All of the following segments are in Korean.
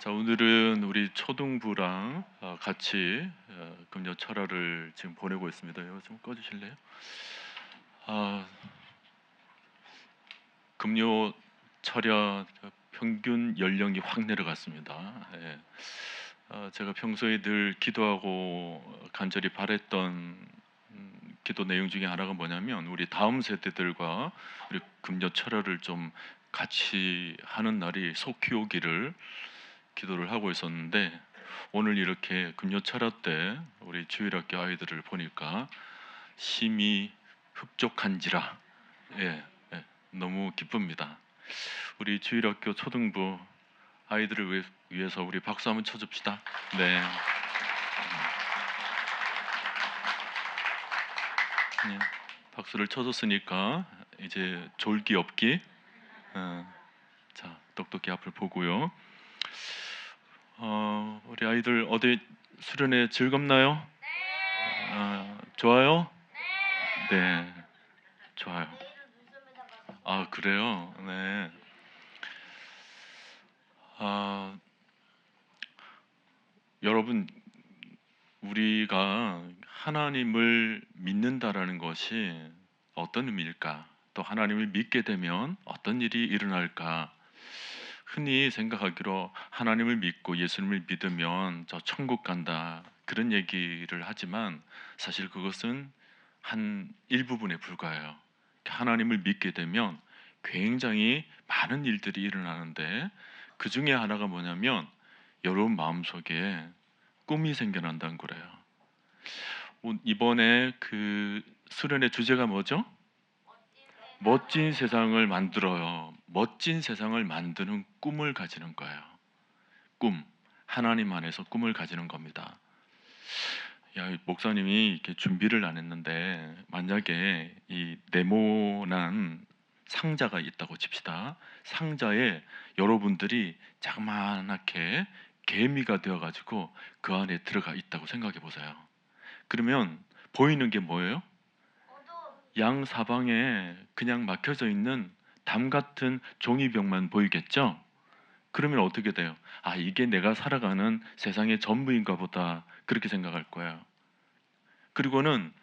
자, 오늘은 우리 초등부랑 같이 금요 철야를 지금 보내고 있습니다. 이거 좀 꺼주실래요? 아, 금요 철야 평균 연령이 확 내려갔습니다. 예. 제가 평소에 늘 기도하고 간절히 바랬던 기도 내용 중에 하나가 뭐냐면 우리 다음 세대들과 우리 금요 철야를 좀 같이 하는 날이 속히 오기를 기도를 하고 있었는데, 오늘 이렇게 금요철야 때 우리 주일학교 아이들을 보니까 심히 흡족한지라, 예, 예, 너무 기쁩니다. 우리 주일학교 초등부 아이들을 위해서 우리 박수 한번 쳐줍시다. 네. 네. 박수를 쳐줬으니까 이제 졸기 없기. 자, 똑똑히 앞을 보고요. 우리 아이들 어디 수련회 즐겁나요? 좋아요? 네, 좋아요. 아, 그래요? 네. 아, 여러분, 우리가 하나님을 믿는다라는 것이 어떤 의미일까? 또 하나님을 믿게 되면 어떤 일이 일어날까? 흔히 생각하기로 하나님을 믿고 예수님을 믿으면 저 천국 간다, 그런 얘기를 하지만 사실 그것은 한 일부분에 불과해요. 하나님을 믿게 되면 굉장히 많은 일들이 일어나는데, 그 중에 하나가 뭐냐면 여러분 마음속에 꿈이 생겨난다는 거래요. 이번에 그 수련의 주제가 뭐죠? 멋진 세상을 만들어요. 멋진 세상을 만드는 꿈을 가지는 거예요. 꿈. 하나님 안에서 꿈을 가지는 겁니다. 야, 목사님이 이렇게 준비를 안 했는데, 만약에 이 네모난 상자가 있다고 칩시다. 상자에 여러분들이 자그마하게 개미가 되어가지고 그 안에 들어가 있다고 생각해 보세요. 그러면 보이는 게 뭐예요? 양 사방에 그냥 막혀져 있는 담 같은 종이병만 보이겠죠? 그러면 어떻게 돼요? 아, 이게 내가 살아가는 세상의 전부인가 보다, 그렇게 생각할 거예요. 그리고는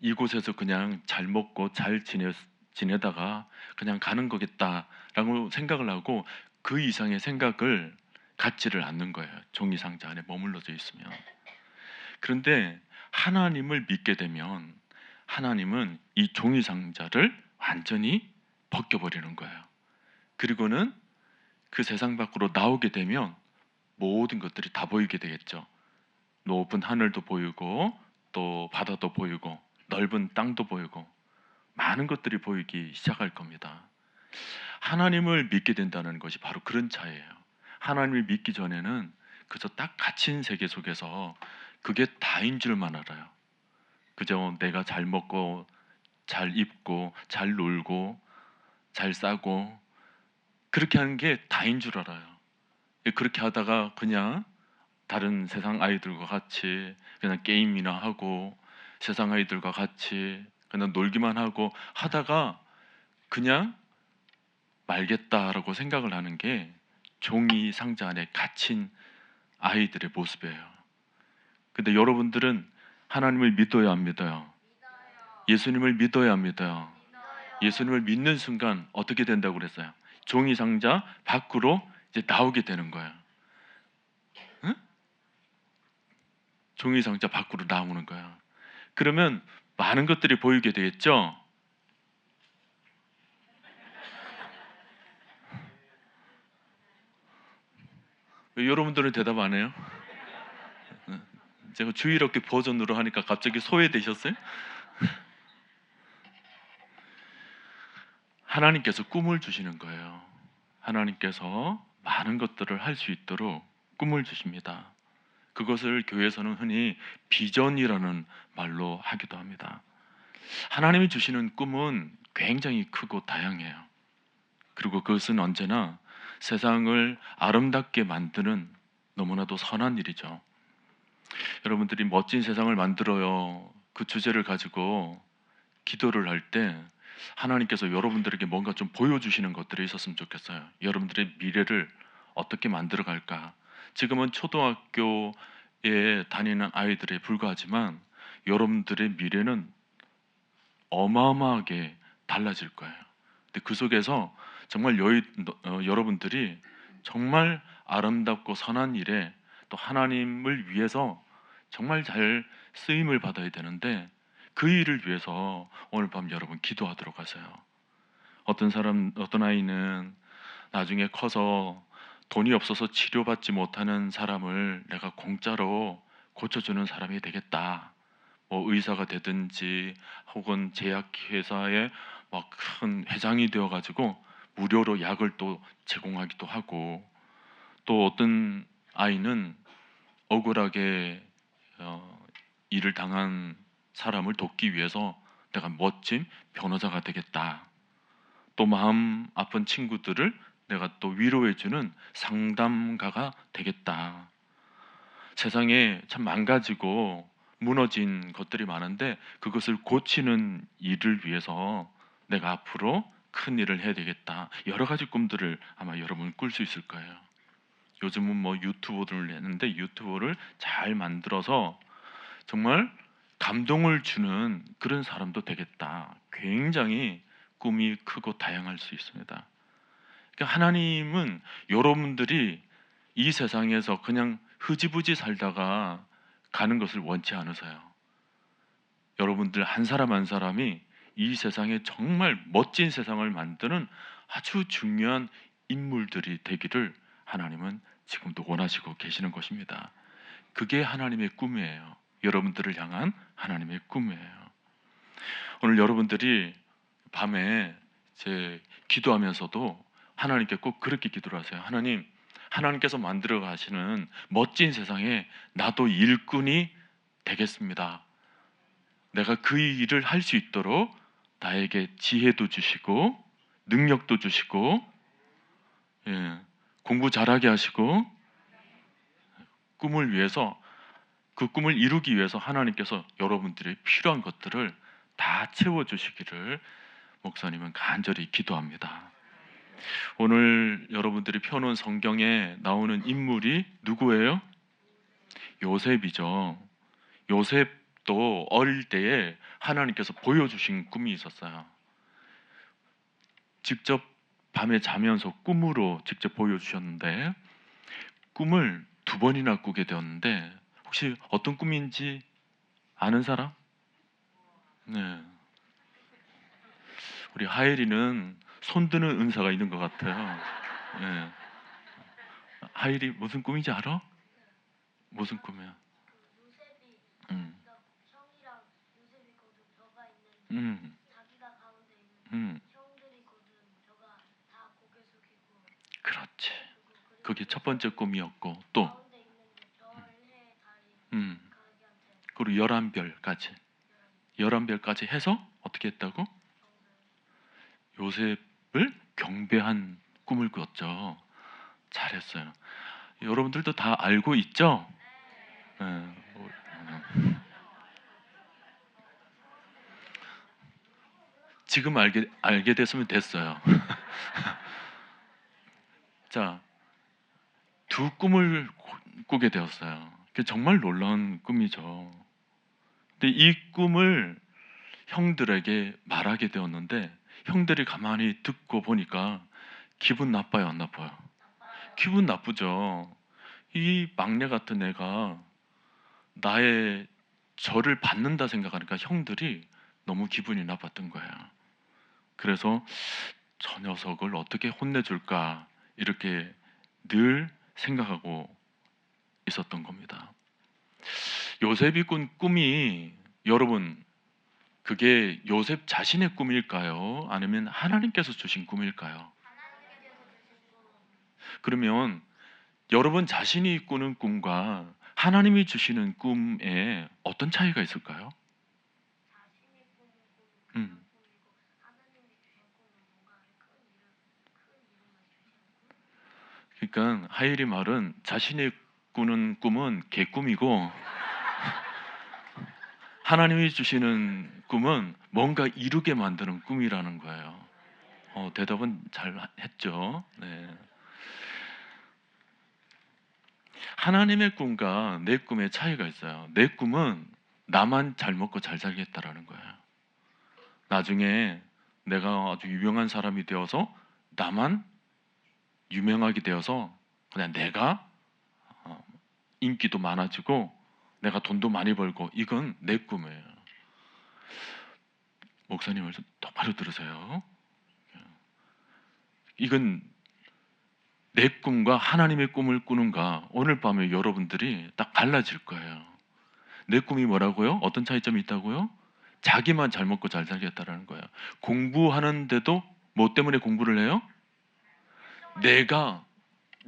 이곳에서 그냥 잘 먹고 잘 지내다가 그냥 가는 거겠다라고 생각을 하고 그 이상의 생각을 갖지를 않는 거예요. 종이 상자 안에 머물러져 있으면. 그런데 하나님을 믿게 되면 하나님은 이 종이 상자를 완전히 벗겨버리는 거예요. 그리고는 그 세상 밖으로 나오게 되면 모든 것들이 다 보이게 되겠죠. 높은 하늘도 보이고 또 바다도 보이고 넓은 땅도 보이고 많은 것들이 보이기 시작할 겁니다. 하나님을 믿게 된다는 것이 바로 그런 차이예요. 하나님을 믿기 전에는 그저 딱 갇힌 세계 속에서 그게 다인 줄만 알아요. 그저 내가 잘 먹고 잘 입고 잘 놀고 잘 싸고 그렇게 하는 게 다인 줄 알아요. 그렇게 하다가 그냥 다른 세상 아이들과 같이 그냥 게임이나 하고 세상 아이들과 같이 그냥 놀기만 하고 하다가 그냥 말겠다라고 생각을 하는 게 종이 상자 안에 갇힌 아이들의 모습이에요. 근데 여러분들은 하나님을 믿어야 안 믿어요? 예수님을 믿어야 안 믿어요? 예수님을 믿는 순간 어떻게 된다고 그랬어요? 종이 상자 밖으로 이제 나오게 되는 거예요. 응? 종이 상자 밖으로 나오는 거야. 그러면 많은 것들이 보이게 되겠죠? 왜 여러분들은 대답 안 해요? 제가 주일학교 버전으로 하니까 갑자기 소외되셨어요? 하나님께서 꿈을 주시는 거예요. 하나님께서 많은 것들을 할 수 있도록 꿈을 주십니다. 그것을 교회에서는 흔히 비전이라는 말로 하기도 합니다. 하나님이 주시는 꿈은 굉장히 크고 다양해요. 그리고 그것은 언제나 세상을 아름답게 만드는 너무나도 선한 일이죠. 여러분들이 멋진 세상을 만들어요, 그 주제를 가지고 기도를 할 때 하나님께서 여러분들에게 뭔가 좀 보여주시는 것들이 있었으면 좋겠어요. 여러분들의 미래를 어떻게 만들어 갈까? 지금은 초등학교에 다니는 아이들에 불과하지만 여러분들의 미래는 어마어마하게 달라질 거예요. 근데 그 속에서 정말 여러분들이 정말 아름답고 선한 일에 또 하나님을 위해서 정말 잘 쓰임을 받아야 되는데 그 일을 위해서 오늘 밤 여러분 기도하도록 하세요. 어떤 아이는 나중에 커서 돈이 없어서 치료받지 못하는 사람을 내가 공짜로 고쳐주는 사람이 되겠다. 뭐 의사가 되든지 혹은 제약회사의 막 큰 회장이 되어가지고 무료로 약을 또 제공하기도 하고, 또 어떤 아이는 억울하게 일을 당한 사람을 돕기 위해서 내가 멋진 변호사가 되겠다. 또 마음 아픈 친구들을 내가 또 위로해주는 상담가가 되겠다. 세상에 참 망가지고 무너진 것들이 많은데 그것을 고치는 일을 위해서 내가 앞으로 큰 일을 해야 되겠다. 여러 가지 꿈들을 아마 여러분 꿀 수 있을 거예요. 요즘은 뭐 유튜브를 내는데 유튜브를 잘 만들어서 정말 감동을 주는 그런 사람도 되겠다. 굉장히 꿈이 크고 다양할 수 있습니다. 그러니까 하나님은 여러분들이 이 세상에서 그냥 흐지부지 살다가 가는 것을 원치 않으세요. 여러분들 한 사람 한 사람이 이 세상에 정말 멋진 세상을 만드는 아주 중요한 인물들이 되기를 하나님은 지금도 원하시고 계시는 것입니다. 그게 하나님의 꿈이에요. 여러분들을 향한 하나님의 꿈이에요. 오늘 여러분들이 밤에 기도하면서도 하나님께 꼭 그렇게 기도를 하세요. 하나님께서 만들어 가시는 멋진 세상에 나도 일꾼이 되겠습니다. 내가 그 일을 할 수 있도록 나에게 지혜도 주시고 능력도 주시고, 공부 잘하게 하시고, 꿈을 위해서, 그 꿈을 이루기 위해서 하나님께서 여러분들의 필요한 것들을 다 채워주시기를 목사님은 간절히 기도합니다. 오늘 여러분들이 펴놓은 성경에 나오는 인물이 누구예요? 요셉이죠. 요셉도 어릴 때에 하나님께서 보여주신 꿈이 있었어요. 직접 밤에 자면서 꿈으로 직접 보여주셨는데 꿈을 2번이나 꾸게 되었는데 혹시 어떤 꿈인지 아는 사람? 네. 우리 하엘이는 손드는 은사가 있는 것 같아요. 네. 하엘이 무슨 꿈인지 알아? 무슨 꿈이야? 음. 음. 음. 그렇지. 그게 첫 번째 꿈이었고 또 그리고 11별까지 해서 어떻게 했다고? 요셉을 경배한 꿈을 꿨죠. 잘했어요. 여러분들도 다 알고 있죠? 네. 지금 알게 됐으면 됐어요. 자, 2꿈을 꾸게 되었어요. 그게 정말 놀라운 꿈이죠. 근데 이 꿈을 형들에게 말하게 되었는데 형들이 가만히 듣고 보니까 기분 나빠요, 안 나빠요? 기분 나쁘죠. 이 막내 같은 애가 나의 저를 받는다 생각하니까 형들이 너무 기분이 나빴던 거예요. 그래서 저 녀석을 어떻게 혼내줄까 이렇게 늘 생각하고 있었던 겁니다. 요셉이 꾼 꿈이, 여러분, 그게 요셉 자신의 꿈일까요? 아니면 하나님께서 주신 꿈일까요? 그러면 여러분 자신이 꾸는 꿈과 하나님이 주시는 꿈에 어떤 차이가 있을까요? 음. 그러니까 하일이 말은 자신이 꾸는 꿈은 개꿈이고 하나님이 주시는 꿈은 뭔가 이루게 만드는 꿈이라는 거예요. 대답은 잘 했죠. 네. 하나님의 꿈과 내 꿈의 차이가 있어요. 내 꿈은 나만 잘 먹고 잘 살겠다라는 거예요. 나중에 내가 아주 유명한 사람이 되어서 나만 유명하게 되어서 그냥 내가 인기도 많아지고 내가 돈도 많이 벌고, 이건 내 꿈이에요. 목사님 말씀 똑바로 들으세요. 이건 내 꿈과 하나님의 꿈을 꾸는가, 오늘 밤에 여러분들이 딱 달라질 거예요. 내 꿈이 뭐라고요? 어떤 차이점이 있다고요? 자기만 잘 먹고 잘 살겠다라는 거예요. 공부하는데도 뭐 때문에 공부를 해요? 내가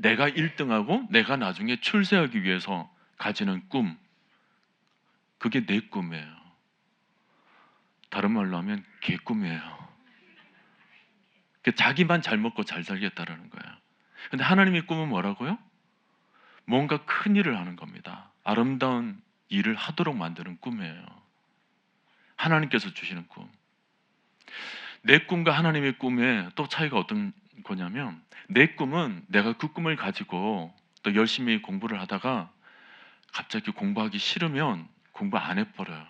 1등하고 내가 나중에 출세하기 위해서 가지는 꿈, 그게 내 꿈이에요. 다른 말로 하면 개꿈이에요. 자기만 잘 먹고 잘 살겠다라는 거예요. 근데 하나님의 꿈은 뭐라고요? 뭔가 큰 일을 하는 겁니다. 아름다운 일을 하도록 만드는 꿈이에요. 하나님께서 주시는 꿈. 내 꿈과 하나님의 꿈의 또 차이가 어떤 거냐면, 내 꿈은 내가 그 꿈을 가지고 또 열심히 공부를 하다가 갑자기 공부하기 싫으면 공부 안 해버려요.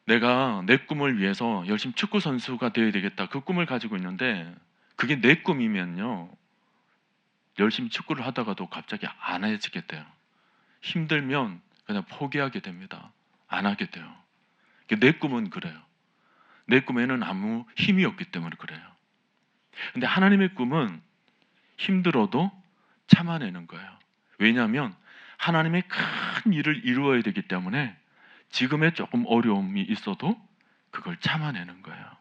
내가 내 꿈을 위해서 열심히 축구 선수가 되어야 되겠다, 그 꿈을 가지고 있는데 그게 내 꿈이면요, 열심히 축구를 하다가도 갑자기 안 해지게 돼요. 힘들면 그냥 포기하게 됩니다. 안 하게 돼요. 내 꿈은 그래요. 내 꿈에는 아무 힘이 없기 때문에 그래요. 근데 하나님의 꿈은 힘들어도 참아내는 거예요. 왜냐하면 하나님의 큰 일을 이루어야 되기 때문에 지금의 조금 어려움이 있어도 그걸 참아내는 거예요.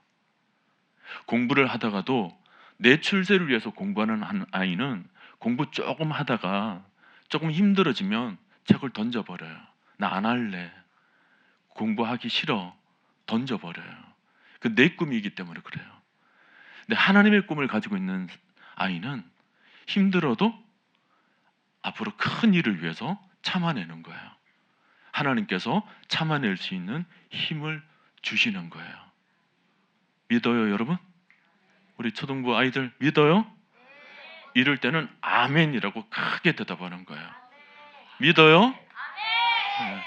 공부를 하다가도 내 출세를 위해서 공부하는 한 아이는 공부 조금 하다가 조금 힘들어지면 책을 던져버려요. 나 안 할래. 공부하기 싫어. 던져버려요. 그 내 꿈이기 때문에 그래요. 근데 하나님의 꿈을 가지고 있는 아이는 힘들어도 앞으로 큰 일을 위해서 참아내는 거예요. 하나님께서 참아낼 수 있는 힘을 주시는 거예요. 믿어요, 여러분? 우리 초등부 아이들 믿어요? 이럴 때는 아멘이라고 크게 대답하는 거예요. 믿어요? 네.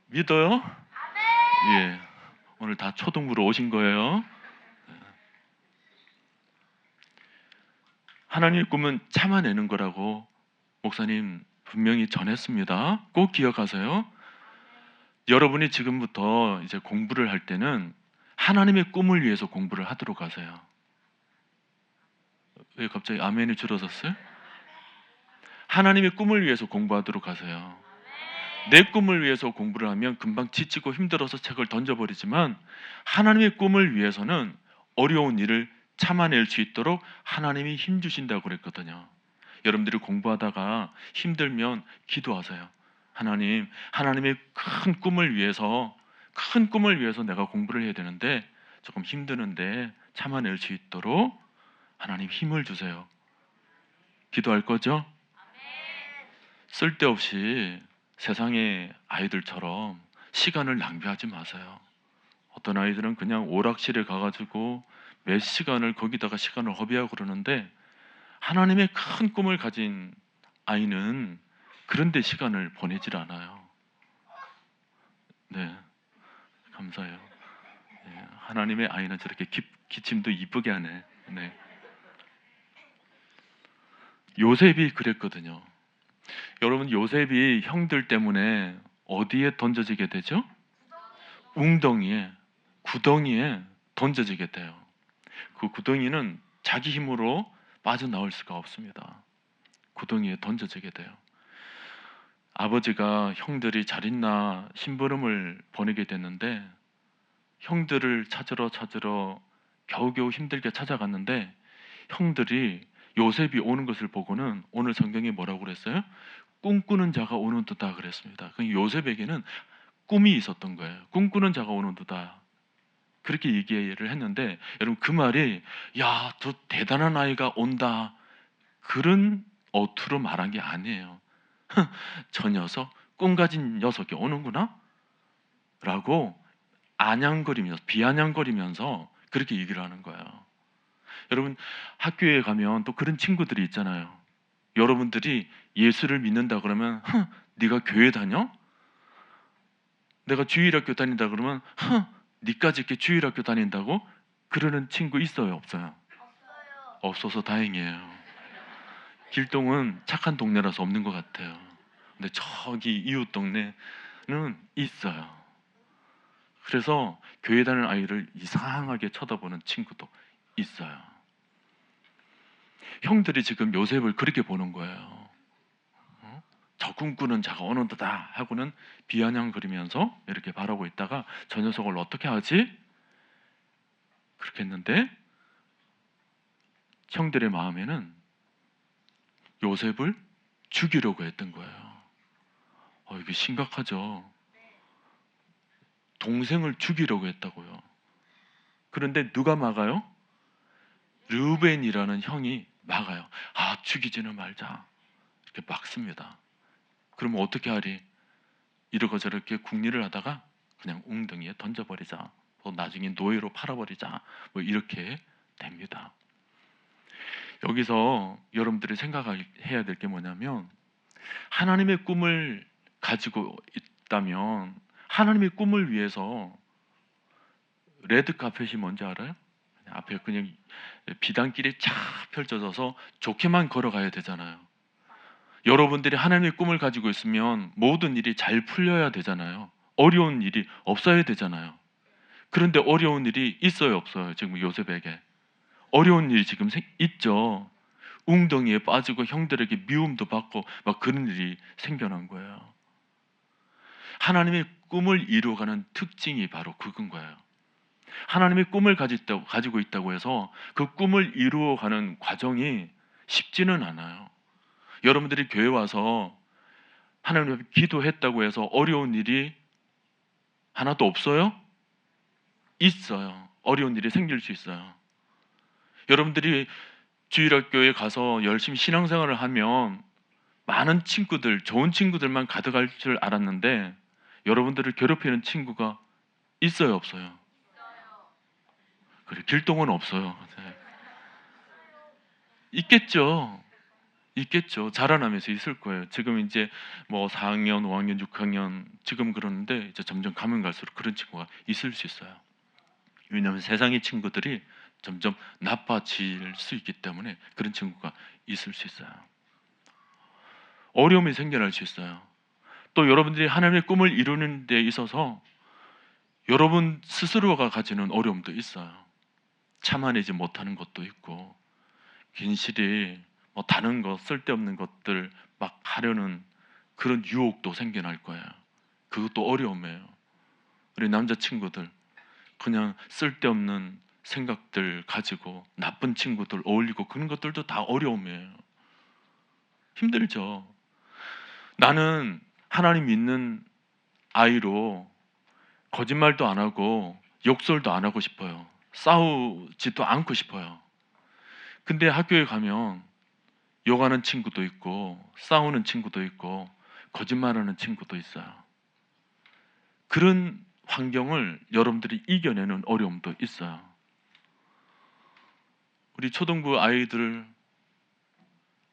믿어요? 예. 오늘 다 초등부로 오신 거예요. 하나님의 꿈은 참아내는 거라고 목사님 분명히 전했습니다. 꼭 기억하세요. 여러분이 지금부터 이제 공부를 할 때는 하나님의 꿈을 위해서 공부를 하도록 하세요. 왜 갑자기 아멘이 줄어졌어요? 하나님의 꿈을 위해서 공부하도록 하세요. 내 꿈을 위해서 공부를 하면 금방 지치고 힘들어서 책을 던져버리지만, 하나님의 꿈을 위해서는 어려운 일을 참아낼 수 있도록 하나님이 힘 주신다고 그랬거든요. 여러분들이 공부하다가 힘들면 기도하세요. 하나님, 하나님의 큰 꿈을 위해서 내가 공부를 해야 되는데 조금 힘드는데 참아낼 수 있도록 하나님 힘을 주세요. 기도할 거죠? 쓸데없이 세상의 아이들처럼 시간을 낭비하지 마세요. 어떤 아이들은 그냥 오락실에 가가지고 몇 시간을 거기다가 시간을 허비하고 그러는데, 하나님의 큰 꿈을 가진 아이는 그런 데 시간을 보내질 않아요. 네, 감사해요. 네, 하나님의 아이는 저렇게 기침도 이쁘게 하네. 네. 요셉이 그랬거든요. 여러분, 요셉이 형들 때문에 어디에 던져지게 되죠? 웅덩이에, 구덩이에 던져지게 돼요. 그 구덩이는 자기 힘으로 빠져나올 수가 없습니다. 구덩이에 던져지게 돼요. 아버지가 형들이 잘 있나 심부름을 보내게 됐는데, 형들을 찾으러 겨우겨우 힘들게 찾아갔는데, 형들이 요셉이 오는 것을 보고는 오늘 성경에 뭐라고 그랬어요? 꿈꾸는 자가 오는 듯다 그랬습니다. 그 요셉에게는 꿈이 있었던 거예요. 꿈꾸는 자가 오는 듯다, 그렇게 얘기를 했는데, 여러분 그 말이 야, 저 대단한 아이가 온다, 그런 어투로 말한 게 아니에요. 저 녀석, 꿈 가진 녀석이 오는구나 라고 비아냥거리면서 그렇게 얘기를 하는 거예요. 여러분 학교에 가면 또 그런 친구들이 있잖아요. 여러분들이 예수를 믿는다 그러면 네가 교회 다녀? 내가 주일학교 다닌다 그러면 니까지 이렇게 주일학교 다닌다고? 그러는 친구 있어요, 없어요? 없어서 다행이에요. 길동은 착한 동네라서 없는 것 같아요. 근데 저기 이웃 동네는 있어요. 그래서 교회 다니는 아이를 이상하게 쳐다보는 친구도 있어요. 형들이 지금 요셉을 그렇게 보는 거예요. 저 꿈꾸는 자가 어느 데다 하고는 비아냥거리면서 이렇게 바라고 있다가 저 녀석을 어떻게 하지? 그렇게 했는데 형들의 마음에는 요셉을 죽이려고 했던 거예요. 이게 심각하죠. 동생을 죽이려고 했다고요. 그런데 누가 막아요? 르우벤이라는 형이 막아요. 죽이지는 말자. 이렇게 막습니다. 그러면 어떻게 하리? 이러고 저렇게 궁리를 하다가 그냥 웅덩이에 던져버리자. 나중에 노예로 팔아버리자. 이렇게 됩니다. 여기서 여러분들이 생각해야 될 게 뭐냐면 하나님의 꿈을 가지고 있다면 하나님의 꿈을 위해서 레드카펫이 뭔지 알아요? 앞에 그냥 비단길이 쫙 펼쳐져서 좋게만 걸어가야 되잖아요. 여러분들이 하나님의 꿈을 가지고 있으면 모든 일이 잘 풀려야 되잖아요. 어려운 일이 없어야 되잖아요. 그런데 어려운 일이 있어요, 없어요? 지금 요셉에게 어려운 일이 지금 있죠. 웅덩이에 빠지고 형들에게 미움도 받고 막 그런 일이 생겨난 거예요. 하나님의 꿈을 이루어가는 특징이 바로 그건 거예요. 하나님의 꿈을 가지고 있다고 해서 그 꿈을 이루어가는 과정이 쉽지는 않아요. 여러분들이 교회 와서 하나님 앞에 기도했다고 해서 어려운 일이 하나도 없어요? 있어요. 어려운 일이 생길 수 있어요. 여러분들이 주일학교에 가서 열심히 신앙생활을 하면 많은 친구들, 좋은 친구들만 가득할 줄 알았는데 여러분들을 괴롭히는 친구가 있어요, 없어요? 그래, 길동은 없어요. 네. 있겠죠. 있겠죠. 자라나면서 있을 거예요. 지금 이제 4학년, 5학년, 6학년 지금 그러는데 이제 점점 가면 갈수록 그런 친구가 있을 수 있어요. 왜냐하면 세상의 친구들이 점점 나빠질 수 있기 때문에 그런 친구가 있을 수 있어요. 어려움이 생겨날 수 있어요. 또 여러분들이 하나님의 꿈을 이루는 데 있어서 여러분 스스로가 가지는 어려움도 있어요. 참아내지 못하는 것도 있고 괜시리 다른 거 쓸데없는 것들 막 하려는 그런 유혹도 생겨날 거예요. 그것도 어려움이에요. 우리 남자친구들 그냥 쓸데없는 생각들 가지고 나쁜 친구들 어울리고 그런 것들도 다 어려움이에요. 힘들죠. 나는 하나님 믿는 아이로 거짓말도 안 하고 욕설도 안 하고 싶어요. 싸우지도 않고 싶어요. 근데 학교에 가면 욕하는 친구도 있고 싸우는 친구도 있고 거짓말하는 친구도 있어요. 그런 환경을 여러분들이 이겨내는 어려움도 있어요. 우리 초등부 아이들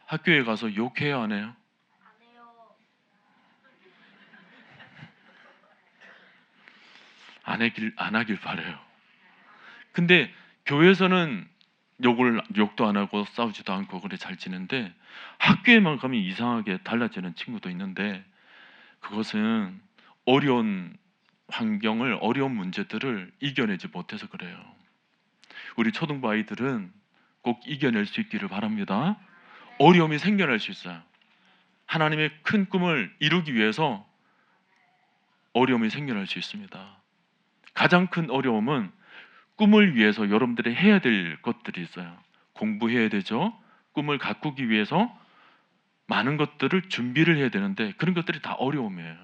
학교에 가서 욕해요, 안 해요? 안 하길 바래요. 근데 교회에서는 욕도 안 하고 싸우지도 않고 그래 잘 지는데 학교에만 가면 이상하게 달라지는 친구도 있는데 그것은 어려운 환경을 어려운 문제들을 이겨내지 못해서 그래요. 우리 초등부 아이들은 꼭 이겨낼 수 있기를 바랍니다. 어려움이 생겨날 수 있어요. 하나님의 큰 꿈을 이루기 위해서 어려움이 생겨날 수 있습니다. 가장 큰 어려움은 꿈을 위해서 여러분들이 해야 될 것들이 있어요. 공부해야 되죠. 꿈을 가꾸기 위해서 많은 것들을 준비를 해야 되는데 그런 것들이 다 어려움이에요.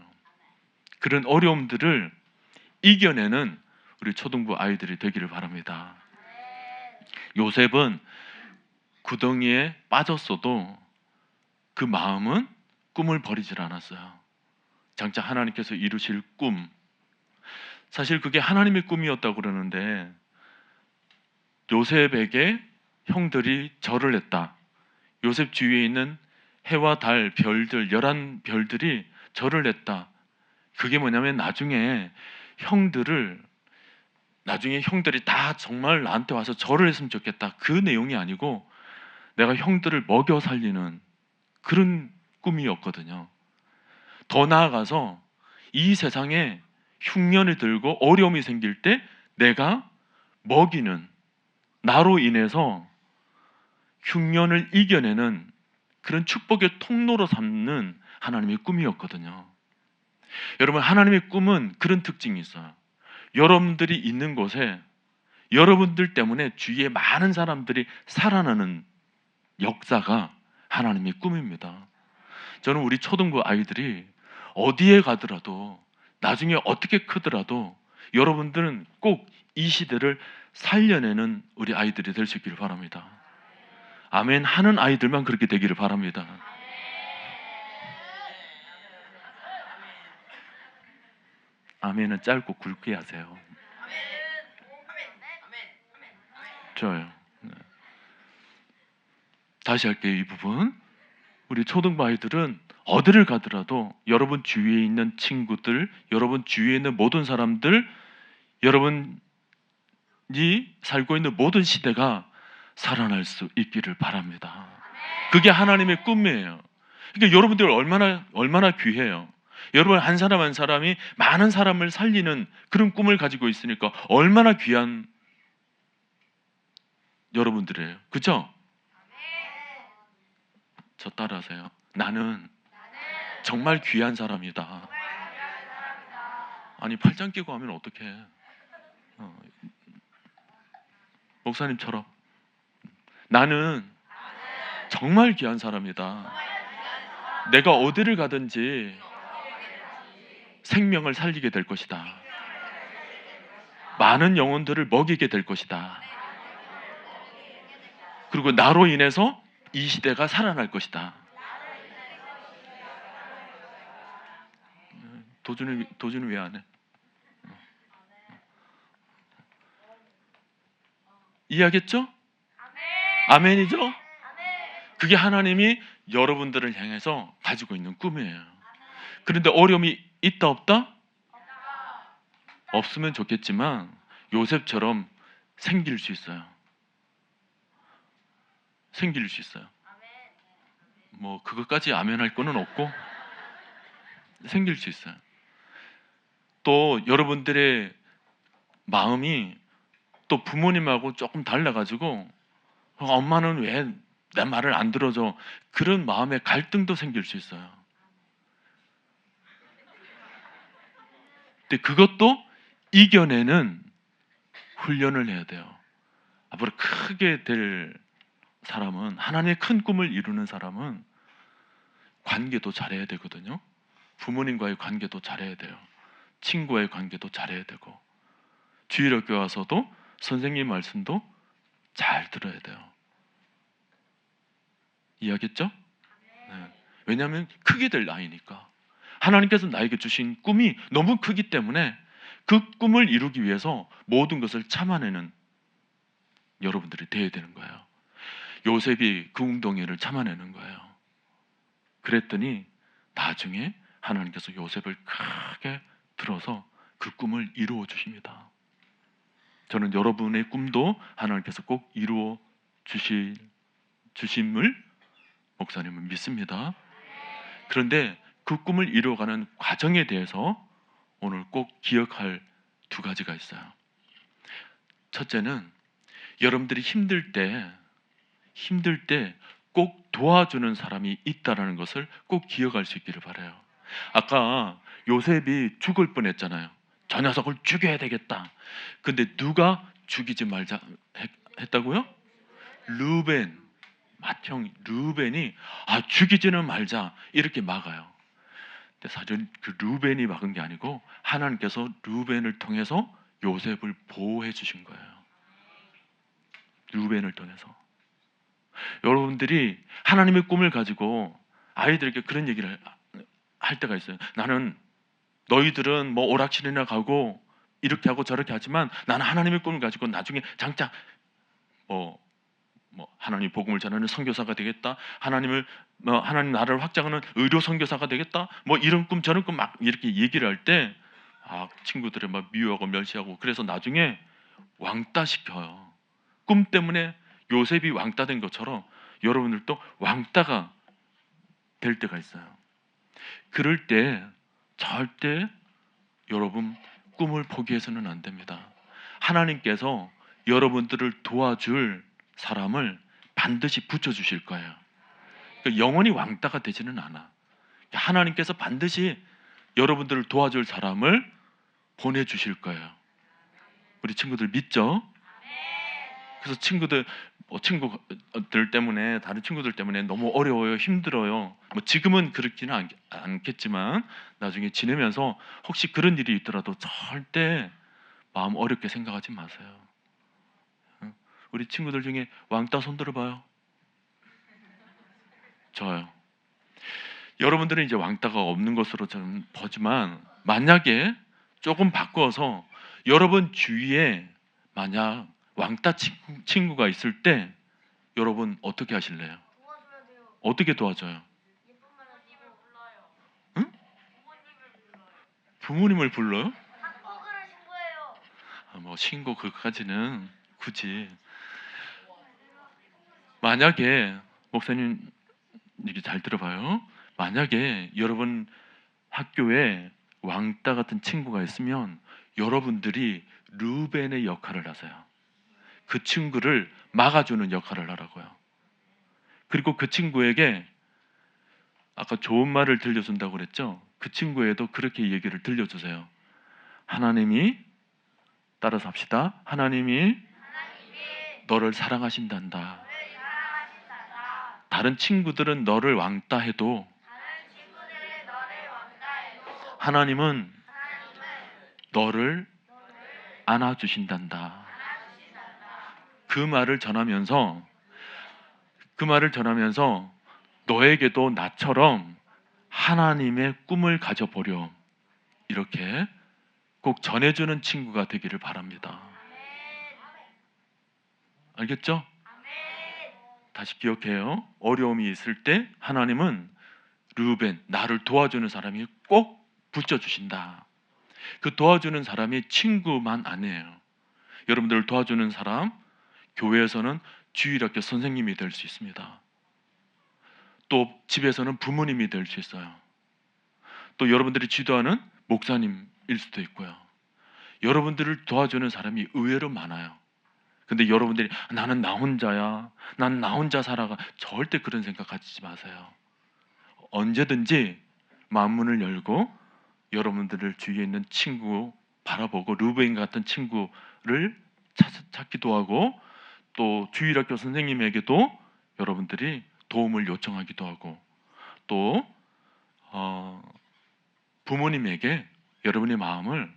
그런 어려움들을 이겨내는 우리 초등부 아이들이 되기를 바랍니다. 요셉은 구덩이에 빠졌어도 그 마음은 꿈을 버리질 않았어요. 장차 하나님께서 이루실 꿈, 사실 그게 하나님의 꿈이었다고 그러는데 요셉에게 형들이 절을 했다. 요셉 주위에 있는 해와 달, 별들, 11별들이 절을 했다. 그게 뭐냐면 나중에 형들이 다 정말 나한테 와서 절을 했으면 좋겠다. 그 내용이 아니고 내가 형들을 먹여 살리는 그런 꿈이었거든요. 더 나아가서 이 세상에 흉년이 들고 어려움이 생길 때 내가 먹이는, 나로 인해서 흉년을 이겨내는 그런 축복의 통로로 삼는 하나님의 꿈이었거든요. 여러분, 하나님의 꿈은 그런 특징이 있어요. 여러분들이 있는 곳에 여러분들 때문에 주위에 많은 사람들이 살아나는 역사가 하나님의 꿈입니다. 저는 우리 초등부 아이들이 어디에 가더라도 나중에 어떻게 크더라도 여러분들은 꼭 이 시대를 살려내는 우리 아이들이 될 수 있기를 바랍니다. 아멘 하는 아이들만 그렇게 되기를 바랍니다. 아멘은 짧고 굵게 하세요. 좋아요. 다시 할게요. 이 부분. 우리 초등부 아이들은 어디를 가더라도 여러분 주위에 있는 친구들, 여러분 주위에 있는 모든 사람들, 여러분이 살고 있는 모든 시대가 살아날 수 있기를 바랍니다. 그게 하나님의 꿈이에요. 그러니까 여러분들 얼마나 귀해요. 여러분 한 사람 한 사람이 많은 사람을 살리는 그런 꿈을 가지고 있으니까 얼마나 귀한 여러분들이에요. 그렇죠? 저 따라하세요. 나는 정말 귀한 사람이다. 아니 팔짱 끼고 하면 어떡해. 목사님처럼 나는 정말 귀한 사람이다. 내가 어디를 가든지 생명을 살리게 될 것이다. 많은 영혼들을 먹이게 될 것이다. 그리고 나로 인해서 이 시대가 살아날 것이다. 도준은 왜 안 해? 이해하겠죠? 아멘이죠? 그게 하나님이 여러분들을 향해서 가지고 있는 꿈이에요. 그런데 어려움이 있다 없다? 없으면 좋겠지만 요셉처럼 생길 수 있어요. 생길 수 있어요. 뭐 그것까지 아멘할 거는 없고 생길 수 있어요. 또 여러분들의 마음이 또 부모님하고 조금 달라가지고 엄마는 왜 내 말을 안 들어줘? 그런 마음의 갈등도 생길 수 있어요. 근데 그것도 이겨내는 훈련을 해야 돼요. 앞으로 크게 될 사람은, 하나님의 큰 꿈을 이루는 사람은 관계도 잘해야 되거든요. 부모님과의 관계도 잘해야 돼요. 친구와의 관계도 잘해야 되고, 주일학교 와서도 선생님 말씀도 잘 들어야 돼요. 이해하겠죠? 네. 왜냐하면 크게 될 나이니까. 하나님께서 나에게 주신 꿈이 너무 크기 때문에 그 꿈을 이루기 위해서 모든 것을 참아내는 여러분들이 되어야 되는 거예요. 요셉이 그 웅덩이를 참아내는 거예요. 그랬더니 나중에 하나님께서 요셉을 크게 들어서 그 꿈을 이루어 주십니다. 저는 여러분의 꿈도 하나님께서 꼭 이루어 주심을 목사님은 믿습니다. 그런데 그 꿈을 이루어가는 과정에 대해서 오늘 꼭 기억할 두 가지가 있어요. 첫째는 여러분들이 힘들 때 꼭 도와주는 사람이 있다는 것을 꼭 기억할 수 있기를 바라요. 아까 요셉이 죽을 뻔했잖아요. 저 녀석을 죽여야 되겠다. 근데 누가 죽이지 말자 했다고요? 루벤, 맏형 루벤이 죽이지는 말자 이렇게 막아요. 근데 사실 그 루벤이 막은 게 아니고 하나님께서 루벤을 통해서 요셉을 보호해 주신 거예요. 루벤을 통해서. 여러분들이 하나님의 꿈을 가지고 아이들에게 그런 얘기를 할 때가 있어요. 나는 너희들은 뭐 오락실이나 가고 이렇게 하고 저렇게 하지만 나는 하나님의 꿈을 가지고 나중에 장차 뭐 뭐 하나님 복음을 전하는 선교사가 되겠다. 하나님 나라를 확장하는 의료 선교사가 되겠다. 뭐 이런 꿈 저런 꿈 막 이렇게 얘기를 할 때 친구들이 막 미워하고 멸시하고 그래서 나중에 왕따 시켜요. 꿈 때문에 요셉이 왕따 된 것처럼 여러분들도 왕따가 될 때가 있어요. 그럴 때 절대 여러분 꿈을 포기해서는 안 됩니다. 하나님께서 여러분들을 도와줄 사람을 반드시 붙여주실 거예요. 영원히 왕따가 되지는 않아. 하나님께서 반드시 여러분들을 도와줄 사람을 보내주실 거예요. 우리 친구들 믿죠? 그래서 친구들 때문에 다른 친구들 때문에 너무 어려워요, 힘들어요. 뭐 지금은 그렇지는 않겠지만 나중에 지내면서 혹시 그런 일이 있더라도 절대 마음 어렵게 생각하지 마세요. 우리 친구들 중에 왕따 손 들어봐요. 저요. 여러분들은 이제 왕따가 없는 것으로 저는 보지만 만약에 조금 바꿔서 여러분 주위에 만약 왕따 친구가 있을 때 여러분 어떻게 하실래요? 도와줘야 돼요. 어떻게 도와줘요? 예쁜 말로 불러요. 응? 부모님을 불러요. 부모님을 불러요? 학폭을 신고해요. 뭐 신고 그까지는 굳이 만약에 목사님 얘기 잘 들어봐요. 만약에 여러분 학교에 왕따 같은 친구가 있으면 여러분들이 르벤의 역할을 하세요. 그 친구를 막아주는 역할을 하라고요. 그리고 그 친구에게 아까 좋은 말을 들려준다고 그랬죠? 그 친구에도 그렇게 얘기를 들려주세요. 하나님이 따라서 합시다. 하나님이 너를 사랑하신단다. 다른 친구들은 너를 왕따해도 하나님은 너를 안아주신단다. 그 말을 전하면서 너에게도 나처럼 하나님의 꿈을 가져보렴. 이렇게 꼭 전해주는 친구가 되기를 바랍니다. 알겠죠? 다시 기억해요. 어려움이 있을 때 하나님은 르벤, 나를 도와주는 사람이 꼭 붙여주신다. 그 도와주는 사람이 친구만 아니에요. 여러분들을 도와주는 사람, 교회에서는 주일학교 선생님이 될 수 있습니다. 또 집에서는 부모님이 될 수 있어요. 또 여러분들이 지도하는 목사님일 수도 있고요. 여러분들을 도와주는 사람이 의외로 많아요. 근데 여러분들이 나는 나 혼자야, 난 나 혼자 살아가, 절대 그런 생각 가지지 마세요. 언제든지 마음문을 열고 여러분들을 주위에 있는 친구 바라보고 루벤 같은 친구를 찾기도 하고 또 주일학교 선생님에게도 여러분들이 도움을 요청하기도 하고 또 부모님에게 여러분의 마음을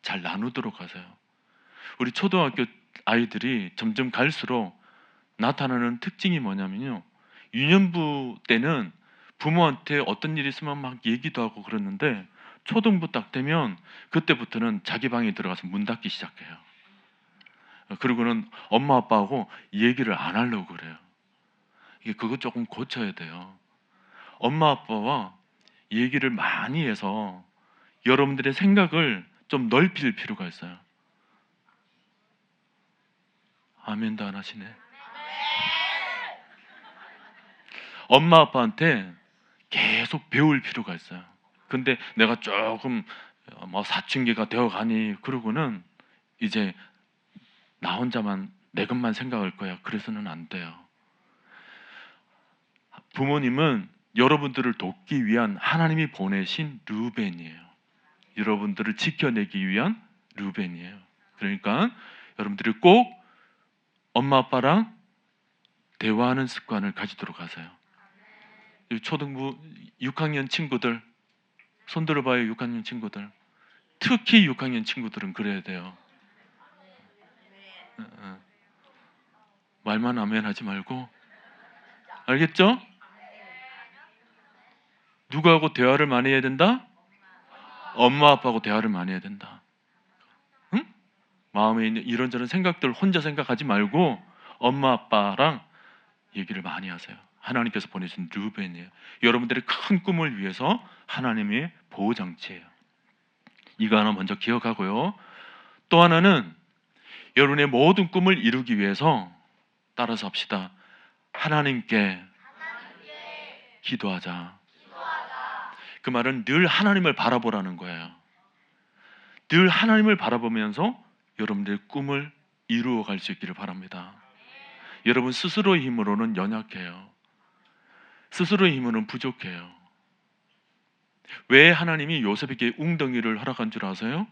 잘 나누도록 하세요. 우리 초등학교 아이들이 점점 갈수록 나타나는 특징이 뭐냐면요. 유년부 때는 부모한테 어떤 일이 있으면 막 얘기도 하고 그러는데 초등부 딱 되면 그때부터는 자기 방에 들어가서 문 닫기 시작해요. 그리고는 엄마 아빠하고 얘기를 안 하려고 그래요. 그거 조금 고쳐야 돼요. 엄마 아빠와 얘기를 많이 해서 여러분들의 생각을 좀 넓힐 필요가 있어요. 아멘도 안 하시네. 엄마 아빠한테 계속 배울 필요가 있어요. 근데 내가 조금 사춘기가 되어 가니 그러고는 이제 나 혼자만 내 것만 생각할 거야. 그래서는 안 돼요. 부모님은 여러분들을 돕기 위한 하나님이 보내신 르벤이에요. 여러분들을 지켜내기 위한 르벤이에요. 그러니까 여러분들이 꼭 엄마 아빠랑 대화하는 습관을 가지도록 하세요. 초등부 6학년 친구들 손 들어봐요. 6학년 친구들. 특히 6학년 친구들은 그래야 돼요. 말만 아멘 하지 말고. 알겠죠? 누구하고 대화를 많이 해야 된다? 엄마 아빠하고 대화를 많이 해야 된다. 응? 마음에 있는 이런저런 생각들 혼자 생각하지 말고 엄마 아빠랑 얘기를 많이 하세요. 하나님께서 보내신 르우벤이에요. 여러분들의 큰 꿈을 위해서 하나님의 보호장치예요. 이거 하나 먼저 기억하고요. 또 하나는 여러분의 모든 꿈을 이루기 위해서 따라서 합시다. 하나님께 기도하자. 그 말은 늘 하나님을 바라보라는 거예요. 늘 하나님을 바라보면서 여러분들의 꿈을 이루어 갈 수 있기를 바랍니다. 여러분 스스로의 힘으로는 연약해요. 스스로의 힘으로는 부족해요. 왜 하나님이 요셉에게 웅덩이를 허락한 줄 아세요?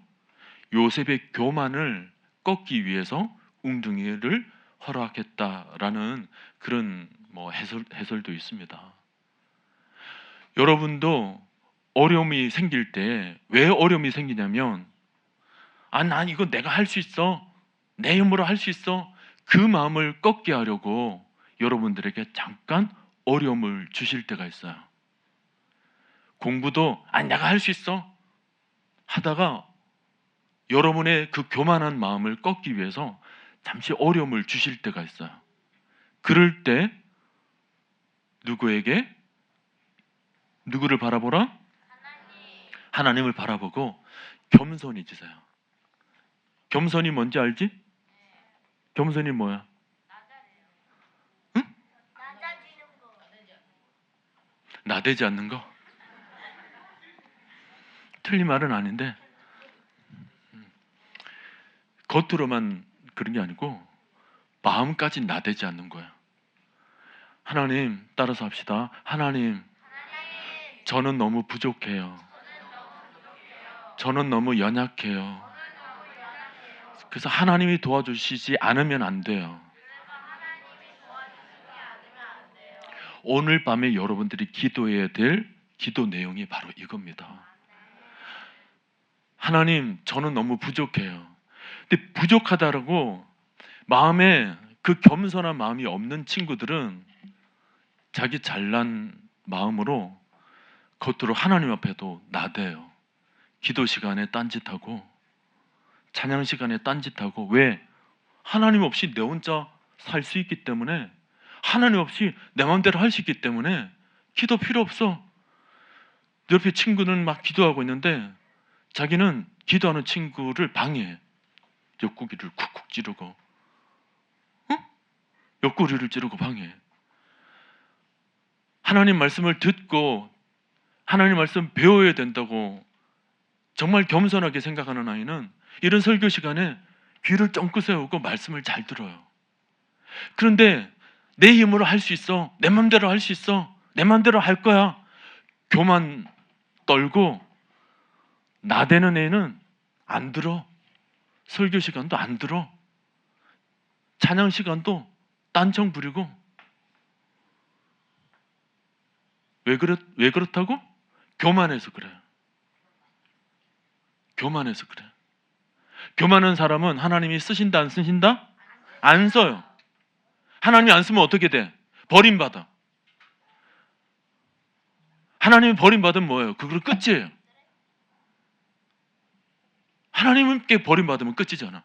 요셉의 교만을 꺾기 위해서 웅덩이를 허락했다라는 그런 해설도 있습니다. 여러분도 어려움이 생길 때 왜 어려움이 생기냐면 난 이거 내가 할 수 있어. 내 힘으로 할 수 있어. 그 마음을 꺾게 하려고 여러분들에게 잠깐 어려움을 주실 때가 있어요. 공부도 내가 할 수 있어 하다가 여러분의 그 교만한 마음을 꺾기 위해서 잠시 어려움을 주실 때가 있어요. 그럴 때 누구를 바라보라? 하나님을 바라보고 겸손해지세요. 겸손이 뭔지 알지? 겸손이 뭐야? 응? 낮아지는 거. 나대지 않는 거? 틀린 말은 아닌데 겉으로만 그런 게 아니고 마음까지 나대지 않는 거야. 하나님 따라서 합시다. 하나님, 저는 너무 부족해요. 저는 너무 연약해요. 그래서 하나님이 도와주시지 않으면 안 돼요. 오늘 밤에 여러분들이 기도해야 될 기도 내용이 바로 이겁니다. 하나님, 저는 너무 부족해요. 근데 부족하다라고 마음에 그 겸손한 마음이 없는 친구들은 자기 잘난 마음으로 겉으로 하나님 앞에도 나대요. 기도 시간에 딴짓하고 찬양 시간에 딴짓하고. 왜? 하나님 없이 내 혼자 살 수 있기 때문에, 하나님 없이 내 마음대로 할 수 있기 때문에 기도 필요 없어. 내 옆에 친구는 막 기도하고 있는데 자기는 기도하는 친구를 방해해. 옆구리를 쿡쿡 찌르고, 옆구리를 찌르고 방해해. 하나님 말씀을 듣고 하나님 말씀 배워야 된다고 정말 겸손하게 생각하는 아이는 이런 설교 시간에 귀를 쫑긋 세우고 말씀을 잘 들어요. 그런데 내 힘으로 할 수 있어. 내 맘대로 할 수 있어. 내 맘대로 할 거야. 교만 떨고 나대는 애는 안 들어. 설교 시간도 안 들어. 찬양 시간도 딴청 부리고. 왜 그렇다고? 교만해서 그래. 교만해서 그래. 교만한 사람은 하나님이 쓰신다 안 쓰신다? 안 써요. 하나님이 안 쓰면 어떻게 돼? 버림받아. 하나님이 버림받으면 뭐예요? 그걸로 끝이에요. 하나님께 버림받으면 끝이잖아.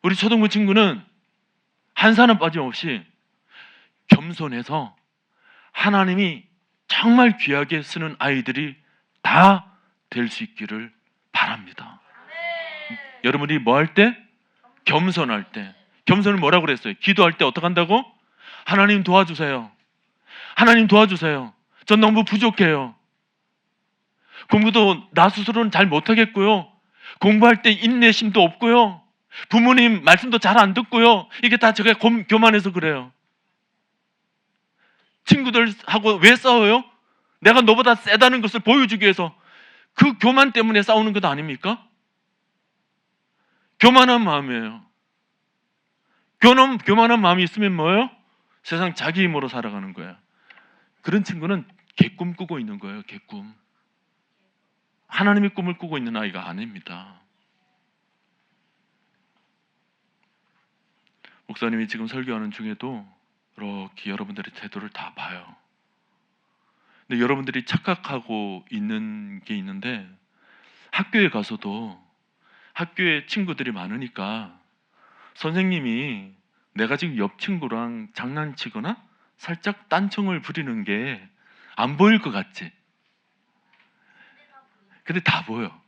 우리 초등부 친구는 한 사람 빠짐없이 겸손해서 하나님이 정말 귀하게 쓰는 아이들이 다 될 수 있기를 바랍니다. 여러분이 뭐 할 때? 겸손할 때. 겸손을 뭐라고 그랬어요? 기도할 때 어떻게 한다고? 하나님 도와주세요. 하나님 도와주세요. 전 너무 부족해요. 공부도 나 스스로는 잘 못하겠고요. 공부할 때 인내심도 없고요. 부모님 말씀도 잘 안 듣고요. 이게 다 제가 교만해서 그래요. 친구들하고 왜 싸워요? 내가 너보다 세다는 것을 보여주기 위해서. 그 교만 때문에 싸우는 것 아닙니까? 교만한 마음이에요. 교만한 마음이 있으면 뭐예요? 세상 자기 힘으로 살아가는 거예요. 그런 친구는 개꿈 꾸고 있는 거예요. 개꿈. 하나님의 꿈을 꾸고 있는 아이가 아닙니다. 목사님이 지금 설교하는 중에도 이렇게 여러분들의 태도를 다 봐요. 근데 여러분들이 착각하고 있는 게 있는데, 학교에 가서도 학교에 친구들이 많으니까 선생님이 내가 지금 옆 친구랑 장난치거나 살짝 딴청을 부리는 게 안 보일 것 같지? 근데 다 보여.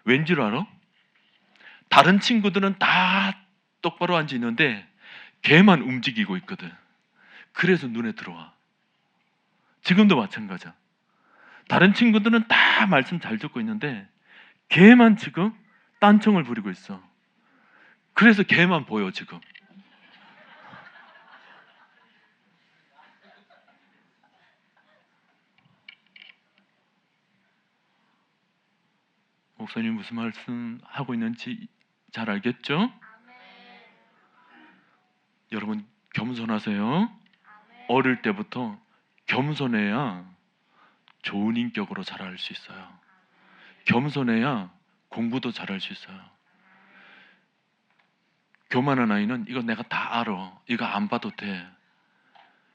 왠 줄 알아? 다른 친구들은 다 똑바로 앉아 있는데 걔만 움직이고 있거든. 그래서 눈에 들어와. 지금도 마찬가지야. 다른 친구들은 다 말씀 잘 듣고 있는데 걔만 지금 딴청을 부리고 있어. 그래서 걔만 보여 지금. 목사님 무슨 말씀 하고 있는지 잘 알겠죠? 여러분 겸손하세요. 어릴 때부터 겸손해야 좋은 인격으로 자랄 수 있어요. 겸손해야 공부도 잘할 수 있어요. 교만한 아이는 이거 내가 다 알아. 이거 안 봐도 돼.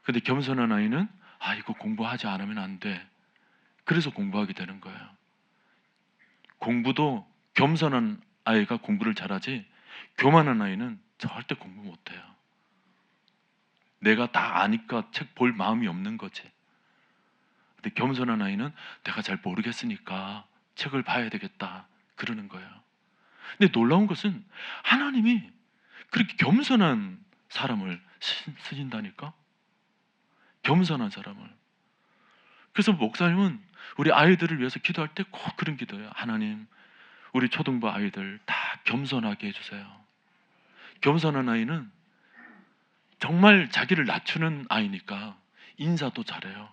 근데 겸손한 아이는 이거 공부하지 않으면 안 돼. 그래서 공부하게 되는 거예요. 공부도 겸손한 아이가 공부를 잘하지 교만한 아이는 절대 공부 못해요. 내가 다 아니까 책 볼 마음이 없는 거지. 근데 겸손한 아이는 내가 잘 모르겠으니까 책을 봐야 되겠다 그러는 거예요. 근데 놀라운 것은 하나님이 그렇게 겸손한 사람을 쓰신다니까. 겸손한 사람을. 그래서 목사님은 우리 아이들을 위해서 기도할 때 꼭 그런 기도해요. 하나님, 우리 초등부 아이들 다 겸손하게 해주세요. 겸손한 아이는 정말 자기를 낮추는 아이니까 인사도 잘해요.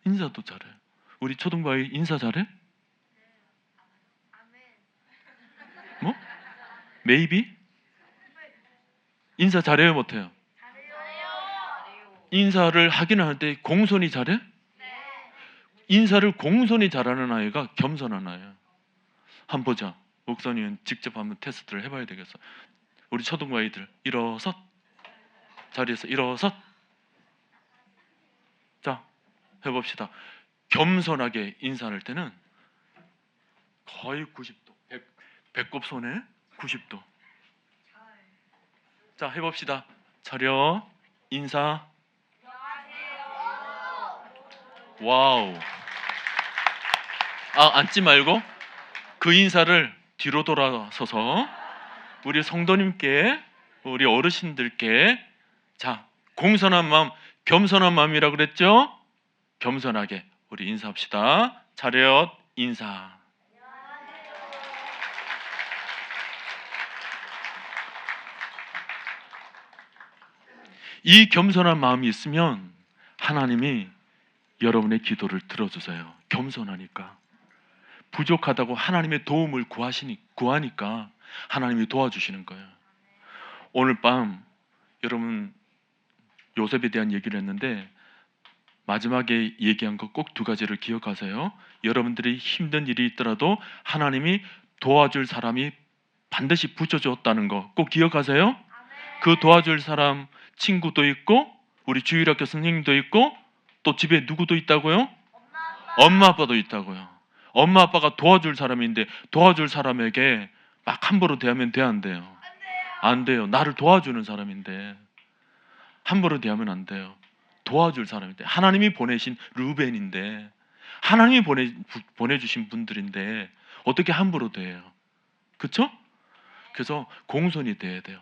인사도 잘해요. 우리 초등부 아이 인사 잘해? 뭐? 메이비? 인사 잘해요 못해요? 인사를 하기는 하는데 공손히 잘해? 인사를 공손히 잘하는 아이가 겸손한 아이야. 한번 보자. 목사님은 직접 한번 테스트를 해봐야 되겠어. 우리 초등부 아이들 일어섰. 자리에서 일어섰. 자, 해봅시다. 겸손하게 인사할 때는 거의 90도. 배꼽 손에 90도. 자, 해봅시다. 차려. 인사. 와우. 앉지 말고 그 인사를 뒤로 돌아서서 우리 성도님께, 우리 어르신들께, 자, 공손한 마음, 겸손한 마음이라고 그랬죠? 겸손하게 우리 인사합시다. 차렷 인사. 이 겸손한 마음이 있으면 하나님이 여러분의 기도를 들어주세요. 겸손하니까. 부족하다고 하나님의 도움을 구하니까 하나님이 도와주시는 거예요. 오늘 밤 여러분 요셉에 대한 얘기를 했는데 마지막에 얘기한 거 꼭 두 가지를 기억하세요. 여러분들이 힘든 일이 있더라도 하나님이 도와줄 사람이 반드시 붙여줬다는 거 꼭 기억하세요. 그 도와줄 사람 친구도 있고 우리 주일학교 선생님도 있고 또 집에 누구도 있다고요? 엄마 아빠도 있다고요. 엄마 아빠가 도와줄 사람인데 도와줄 사람에게 막 함부로 대하면 돼, 안 돼요? 안 돼요. 나를 도와주는 사람인데 함부로 대하면 안 돼요. 도와줄 사람인데 하나님이 보내신 루벤인데 하나님이 보내주신 분들인데 어떻게 함부로 대해요? 그렇죠? 그래서 공손히 대해야 돼요.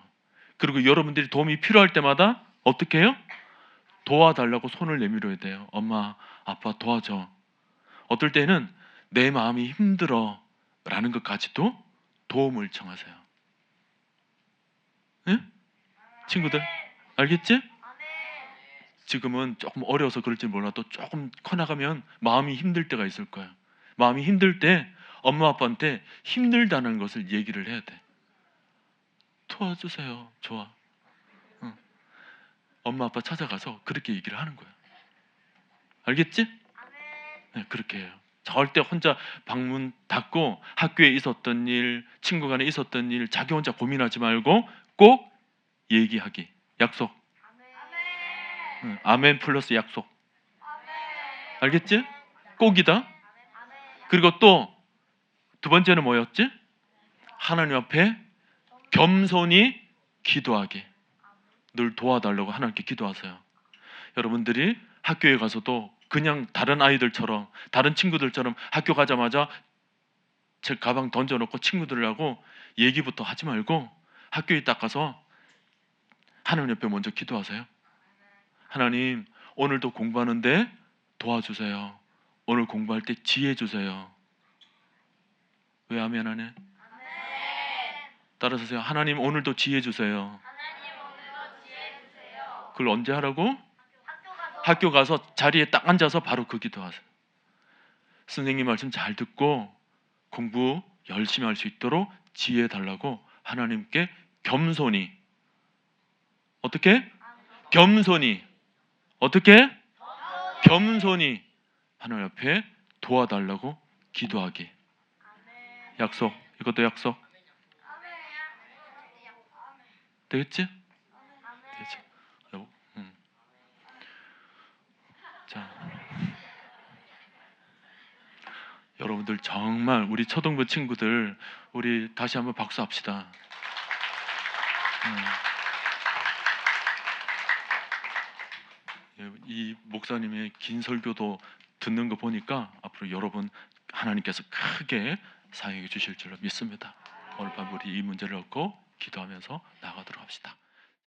그리고 여러분들이 도움이 필요할 때마다 어떻게 해요? 도와달라고 손을 내밀어야 돼요. 엄마, 아빠 도와줘. 어떨 때는 내 마음이 힘들어 라는 것까지도 도움을 청하세요. 네? 친구들 알겠지? 지금은 조금 어려워서 그럴지 몰라도 조금 커나가면 마음이 힘들 때가 있을 거야. 마음이 힘들 때 엄마 아빠한테 힘들다는 것을 얘기를 해야 돼. 도와주세요. 좋아. 응. 엄마 아빠 찾아가서 그렇게 얘기를 하는 거야. 알겠지? 네, 그렇게 해요. 절대 혼자 방문 닫고 학교에 있었던 일, 친구 간에 있었던 일 자기 혼자 고민하지 말고 꼭 얘기하기. 약속. 응, 아멘 플러스 약속. 알겠지? 꼭이다. 그리고 또 두 번째는 뭐였지? 하나님 앞에 겸손히 기도하게 늘 도와달라고 하나님께 기도하세요. 여러분들이 학교에 가서도 그냥 다른 아이들처럼 다른 친구들처럼 학교 가자마자 제 가방 던져놓고 친구들하고 얘기부터 하지 말고 학교에 딱 가서 하나님 옆에 먼저 기도하세요. 하나님, 오늘도 공부하는데 도와주세요. 오늘 공부할 때 지혜 주세요. 왜 아멘 안 해? 따라서세요. 하나님, 오늘도 지혜 주세요. 그걸 언제 하라고? 학교 가서 자리에 딱 앉아서 바로 그 기도하세요. 선생님 말씀 잘 듣고 공부 열심히 할 수 있도록 지혜 달라고 하나님께 겸손히, 어떻게? 겸손히, 어떻게? 겸손히 하나님 앞에 도와달라고 기도하기. 약속. 이것도 약속. 되겠지? 되겠지? 여보, 자, 여러분들 정말 우리 초등부 친구들 우리 다시 한번 박수합시다. 이 목사님의 긴 설교도 듣는 거 보니까 앞으로 여러분 하나님께서 크게 사용해 주실 줄로 믿습니다. 오늘 밤 우리 이 문제를 얻고 기도하면서 나가도록 합시다.